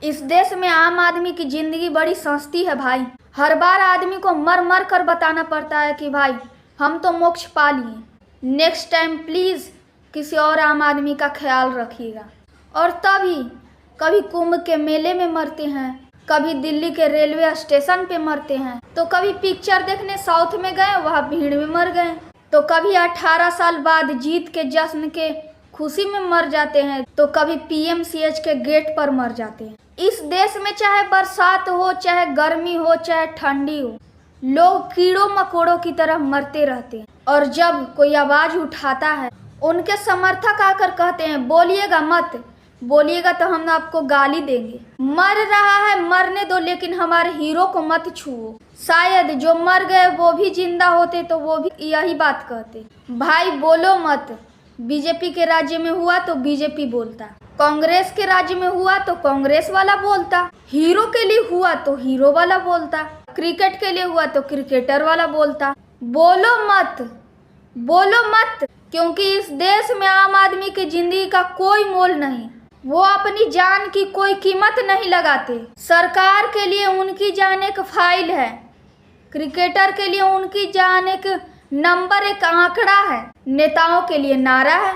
इस देश में आम आदमी की जिंदगी बड़ी सस्ती है भाई। हर बार आदमी को मर मर कर बताना पड़ता है कि भाई हम तो मोक्ष पा लिए। नेक्स्ट टाइम प्लीज़ किसी और आम आदमी का ख्याल रखिएगा। और तभी कभी कुंभ के मेले में मरते हैं, कभी दिल्ली के रेलवे स्टेशन पे मरते हैं, तो कभी पिक्चर देखने साउथ में गए, वहाँ भीड़ में मर गए, तो कभी 18 साल बाद जीत के जश्न के खुशी में मर जाते हैं, तो कभी पीएमसीएच के गेट पर मर जाते हैं। इस देश में चाहे बरसात हो, चाहे गर्मी हो, चाहे ठंडी हो, लोग कीड़ों मकोड़ों की तरह मरते रहते हैं। और जब कोई आवाज उठाता है, उनके समर्थक आकर कहते हैं बोलिएगा मत, बोलिएगा तो हम आपको गाली देंगे। मर रहा है मरने दो, लेकिन हमारे हीरो को मत छुओ। शायद जो मर गए वो भी जिंदा होते तो वो भी यही बात कहते, भाई बोलो मत। बीजेपी के राज्य में हुआ तो बीजेपी बोलता, कांग्रेस के राज्य में हुआ तो कांग्रेस वाला बोलता, हीरो के लिए हुआ तो हीरो वाला बोलता, क्रिकेट के लिए हुआ तो क्रिकेटर वाला बोलता। बोलो मत, बोलो मत, क्योंकि इस देश में आम आदमी की जिंदगी का कोई मोल नहीं। वो अपनी जान की कोई कीमत नहीं लगाते। सरकार के लिए उनकी जान एक फाइल है, क्रिकेटर के लिए उनकी जान एक नंबर, एक आंकड़ा है, नेताओं के लिए नारा है।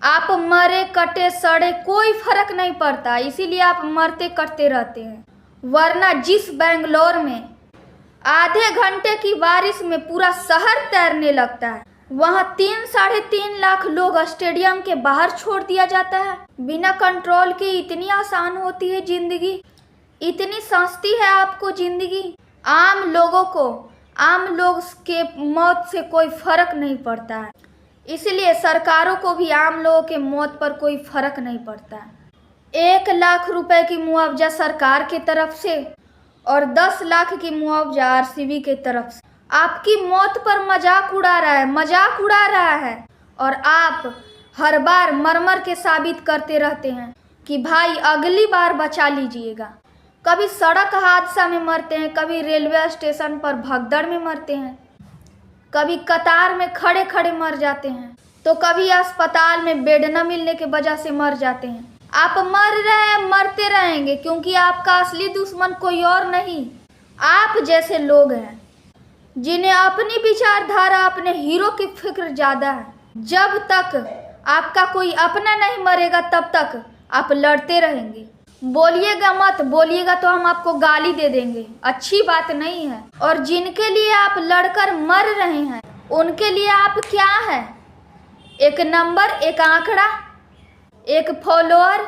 आप मरे कटे सड़े कोई फर्क नहीं पड़ता, इसीलिए आप मरते कटते रहते हैं। वरना जिस बेंगलोर में आधे घंटे की बारिश में पूरा शहर तैरने लगता है, वहाँ 3-3.5 लाख लोग स्टेडियम के बाहर छोड़ दिया जाता है। बिना कंट्रोल के इतनी आसान होती है जिंदगी, इतनी सस्ती है आपको जिंदगी। आम लोगों को, आम लोग के मौत से कोई फर्क नहीं पड़ता है, इसलिए सरकारों को भी आम लोगों के मौत पर कोई फर्क नहीं पड़ता है। 1 लाख रुपए की मुआवजा सरकार की तरफ से और 10 लाख की मुआवजा आरसीबी की तरफ से आपकी मौत पर मजाक उड़ा रहा है, मजाक उड़ा रहा है। और आप हर बार मर मर के साबित करते रहते हैं कि भाई अगली बार बचा लीजिएगा। कभी सड़क हादसा में मरते हैं, कभी रेलवे स्टेशन पर भगदड़ में मरते हैं, कभी कतार में खड़े खड़े मर जाते हैं, तो कभी अस्पताल में बेड न मिलने की वजह से मर जाते हैं। आप मर रहे हैं, मरते रहेंगे, क्योंकि आपका असली दुश्मन कोई और नहीं, आप जैसे लोग हैं जिन्हें अपनी विचारधारा, अपने हीरो की फिक्र ज़्यादा है। जब तक आपका कोई अपना नहीं मरेगा तब तक आप लड़ते रहेंगे। बोलिएगा मत, बोलिएगा तो हम आपको गाली दे देंगे, अच्छी बात नहीं है। और जिनके लिए आप लड़कर मर रहे हैं उनके लिए आप क्या है? एक नंबर, एक आंकड़ा, एक फॉलोअर।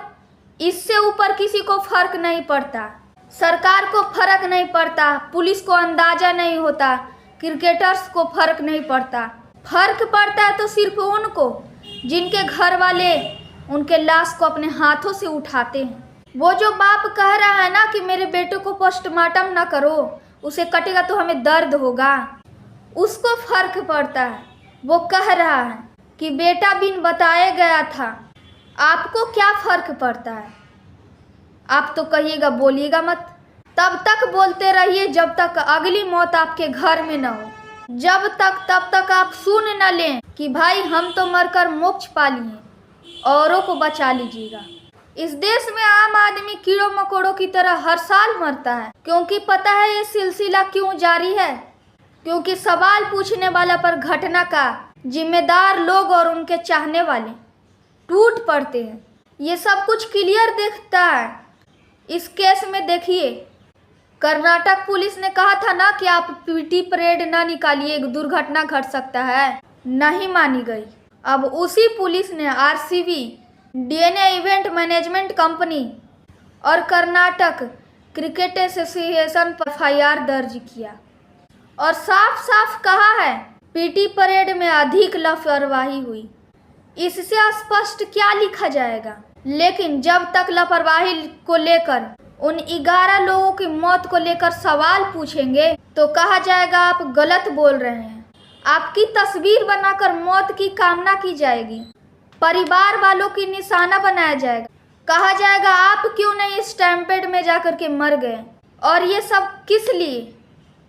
इससे ऊपर किसी को फर्क नहीं पड़ता, सरकार को फर्क नहीं पड़ता, पुलिस को अंदाजा नहीं होता, क्रिकेटर्स को फर्क नहीं पड़ता। फर्क पड़ता है तो सिर्फ उनको जिनके घर वाले उनके लाश को अपने हाथों से उठाते हैं। वो जो बाप कह रहा है ना कि मेरे बेटे को पोस्टमार्टम ना करो, उसे कटेगा तो हमें दर्द होगा, उसको फर्क पड़ता है। वो कह रहा है कि बेटा बिन बताए गया था, आपको क्या फर्क पड़ता है? आप तो कहिएगा बोलिएगा मत। तब तक बोलते रहिए जब तक अगली मौत आपके घर में ना हो, जब तक तब तक आप सुन न लें कि भाई हम तो मरकर मोक्ष पा लिए, औरों को बचा लीजिएगा। इस देश में आम आदमी कीड़ों मकोड़ों की तरह हर साल मरता है, क्योंकि पता है ये सिलसिला क्यों जारी है, क्योंकि सवाल पूछने वाला पर घटना का जिम्मेदार लोग और उनके चाहने वाले टूट पड़ते हैं। ये सब कुछ क्लियर दिखता है इस केस में। देखिए, कर्नाटक पुलिस ने कहा था ना कि आप पीटी परेड ना निकालिए, एक दुर्घटना घट सकता है, नहीं मानी गई। अब उसी पुलिस ने RCB, DNA event management company और कर्नाटक क्रिकेट एसोसिएशन पर एफआईआर दर्ज किया और साफ साफ कहा है पीटी परेड में अधिक लापरवाही हुई। इससे स्पष्ट क्या लिखा जाएगा? लेकिन जब तक लापरवाही को लेकर उन 11 लोगों की मौत को लेकर सवाल पूछेंगे तो कहा जाएगा आप गलत बोल रहे हैं। आपकी तस्वीर बनाकर मौत की कामना की जाएगी, परिवार वालों की निशाना बनाया जाएगा, कहा जाएगा आप क्यों नहीं स्टैम्पेड में जाकर के मर गए। और ये सब किस लिए?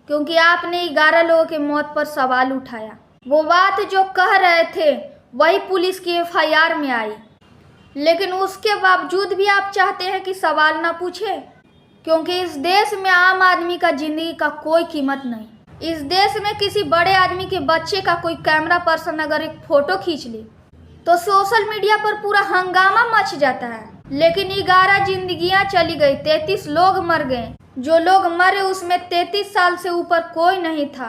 क्योंकि आपने 11 लोगों के मौत पर सवाल उठाया। वो बात जो कह रहे थे वही पुलिस की एफआईआर में आई। लेकिन उसके बावजूद भी आप चाहते हैं कि सवाल ना पूछे, क्योंकि इस देश में आम आदमी का जिंदगी का कोई कीमत नहीं। इस देश में किसी बड़े आदमी के बच्चे का कोई कैमरा पर्सन अगर एक फोटो खींच ले तो सोशल मीडिया पर पूरा हंगामा मच जाता है। लेकिन 11 जिंदगियां चली गई, 33 लोग मर गए। जो लोग मरे उसमें 33 साल से ऊपर कोई नहीं था।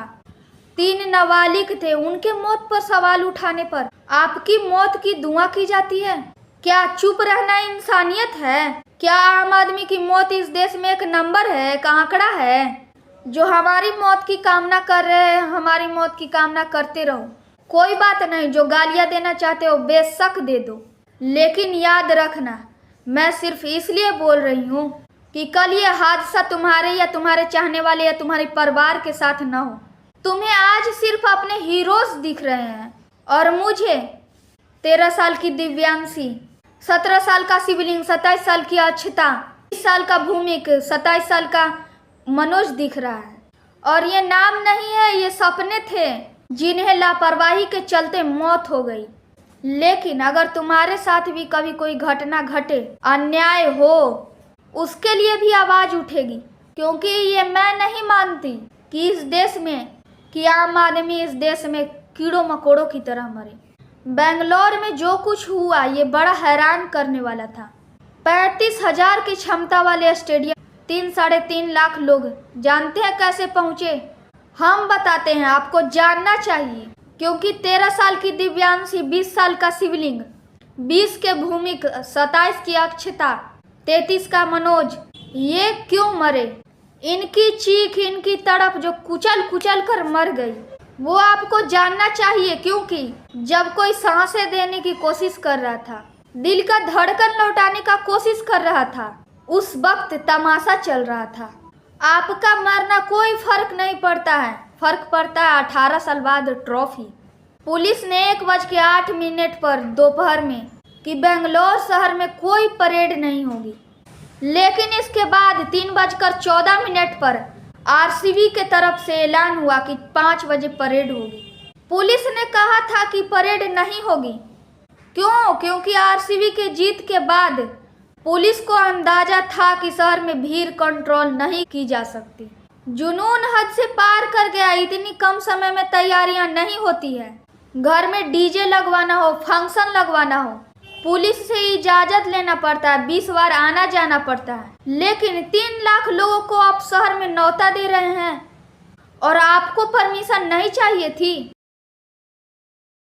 3 नाबालिग थे। उनके मौत पर सवाल उठाने पर आपकी मौत की दुआ की जाती है। क्या चुप रहना इंसानियत है? क्या आम आदमी की मौत इस देश में एक नंबर है, एक आंकड़ा है? जो हमारी मौत की कामना कर रहे हैं, हमारी मौत की कामना करते रहो, कोई बात नहीं। जो गालियां देना चाहते हो बेशक दे दो, लेकिन याद रखना मैं सिर्फ इसलिए बोल रही हूँ कि कल ये हादसा तुम्हारे या तुम्हारे चाहने वाले या तुम्हारे परिवार के साथ न हो। तुम्हें आज सिर्फ अपने हीरोज दिख रहे हैं और मुझे 13 साल की दिव्यांशी, 17 साल का शिवलिंग, 27 साल की अक्षता, 20 साल का भूमिक, 27 साल का मनोज दिख रहा है। और ये नाम नहीं है, ये सपने थे जिन्हें लापरवाही के चलते मौत हो गई। लेकिन अगर तुम्हारे साथ भी कभी कोई घटना घटे, अन्याय हो, उसके लिए भी आवाज उठेगी, क्योंकि ये मैं नहीं मानती कि इस देश में कि आम आदमी इस देश में कीड़ों मकोड़ों की तरह मरे। बेंगलोर में जो कुछ हुआ ये बड़ा हैरान करने वाला था। 35,000 की क्षमता वाले स्टेडियम 3-3.5 लाख लोग, जानते हैं कैसे पहुंचे? हम बताते हैं, आपको जानना चाहिए। क्योंकि 13 साल की दिव्यांशी, 20 साल का शिवलिंग, 20 के भूमिक, 27 की अक्षता, 33 का मनोज, ये क्यों मरे? इनकी चीख, इनकी तड़प जो कुचल कुचल कर मर गई, वो आपको जानना चाहिए। क्योंकि जब कोई सांसें देने की कोशिश कर रहा था, दिल का धड़कन लौटाने का कोशिश कर रहा था, उस वक्त तमाशा चल रहा था। आपका मरना कोई फर्क नहीं पड़ता है, फर्क पड़ता है 18 साल बाद ट्रॉफी। पुलिस ने 1:08 पर दोपहर में कि बेंगलोर शहर में कोई परेड नहीं होगी, लेकिन इसके बाद 3:14 पर आरसीबी के तरफ से ऐलान हुआ कि 5 बजे परेड होगी। पुलिस ने कहा था कि परेड नहीं होगी। क्यों? क्योंकि आरसीबी के जीत के बाद पुलिस को अंदाजा था कि शहर में भीड़ कंट्रोल नहीं की जा सकती। जुनून हद से पार कर गया। इतनी कम समय में तैयारियां नहीं होती है। घर में डीजे लगवाना हो, फंक्शन लगवाना हो, पुलिस से इजाजत लेना पड़ता है, 20 बार आना जाना पड़ता है। लेकिन 3 लाख लोगों को आप शहर में न्योता दे रहे हैं और आपको परमिशन नहीं चाहिए थी।